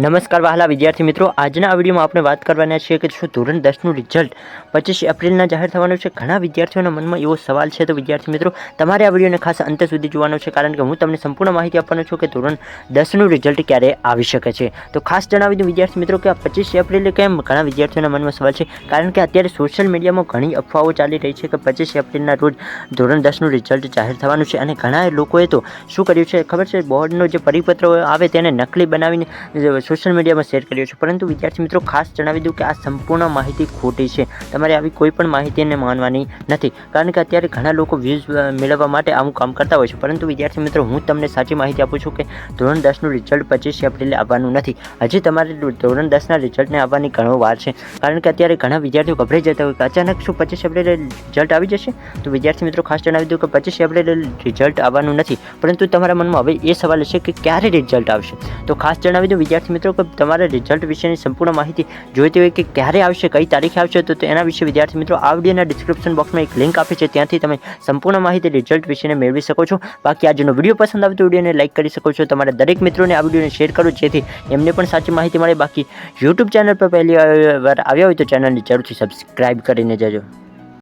નમસ્કાર વહાલા વિદ્યાર્થી મિત્રો, આજના આ વિડીયોમાં આપણે વાત કરવાના છીએ કે શું ધોરણ 10નું રિઝલ્ટ 25 એપ્રિલના જાહેર થવાનું છે. ઘણા વિદ્યાર્થીઓના મનમાં એવો સવાલ છે. તો વિદ્યાર્થી મિત્રો, તમારે આ વિડીયોને ખાસ અંત સુધી જોવાનો છે, કારણ કે હું તમને સંપૂર્ણ માહિતી આપવાનો છું કે ધોરણ 10નું રિઝલ્ટ ક્યારે આવી શકે છે. તો ખાસ જણાવી દઉં વિદ્યાર્થી મિત્રો કે આ 25 એપ્રિલે કેમ ઘણા વિદ્યાર્થીઓના મનમાં સવાલ છે, કારણ કે અત્યારે સોશિયલ મીડિયામાં ઘણી અફવાઓ ચાલી રહી છે કે 25 એપ્રિલના રોજ ધોરણ 10નું રિઝલ્ટ જાહેર થવાનું છે. અને ઘણા લોકોએ તો શું કર્યું છે ખબર છે, બોર્ડનો જે પરિપત્ર આવે તેને નકલી બનાવીને સોશિયલ મીડિયામાં શેર કર્યો છે. પરંતુ વિદ્યાર્થી મિત્રો, ખાસ જણાવી દઉં કે આ સંપૂર્ણ માહિતી ખોટી છે. તમારે આવી કોઈ પણ માહિતીને માનવાની નથી, કારણ કે અત્યારે ઘણા લોકો વ્યૂઝ મેળવવા માટે આવું કામ કરતા હોય છે. પરંતુ વિદ્યાર્થી મિત્રો, હું તમને સાચી માહિતી આપું છું કે ધોરણ 10નું રિઝલ્ટ 25 એપ્રિલે આવવાનું નથી. હજી તમારે ધોરણ 10ના રિઝલ્ટને આવવાની ઘણો વાર છે, કારણ કે અત્યારે ઘણા વિદ્યાર્થીઓ ગભરાઈ જતા હોય કે અચાનક શું 25 એપ્રિલે રિઝલ્ટ આવી જશે. તો વિદ્યાર્થી મિત્રો, ખાસ જણાવી દઉં કે 25 એપ્રિલે રિઝલ્ટ આવવાનું નથી, પરંતુ તમારા મનમાં હવે એ સવાલ હશે કે ક્યારે રિઝલ્ટ આવશે. તો ખાસ જણાવી દઉં વિદ્યાર્થી મિત્રો કે તમારે રિઝલ્ટ વિશેની સંપૂર્ણ માહિતી જોઈતી હોય કે ક્યારે આવશે, કઈ તારીખે આવશે, તો એના વિશે વિદ્યાર્થી મિત્રો આ વિડીયોના ડિસ્ક્રિપ્શન બોક્સમાં એક લિંક આપી છે, ત્યાંથી તમે સંપૂર્ણ માહિતી રિઝલ્ટ વિશે મેળવી શકો છો. બાકી આજનો વિડીયો પસંદ આવે તો વિડીયોને લાઇક કરી શકો છો. તમારા દરેક મિત્રોને આ વિડીયોને શેર કરો, જેથી એમને પણ સાચી માહિતી મળે. બાકી યુટ્યુબ ચેનલ પર પહેલી વાર આવ્યા હોય તો ચેનલને જરૂરથી સબસ્ક્રાઇબ કરીને જજો.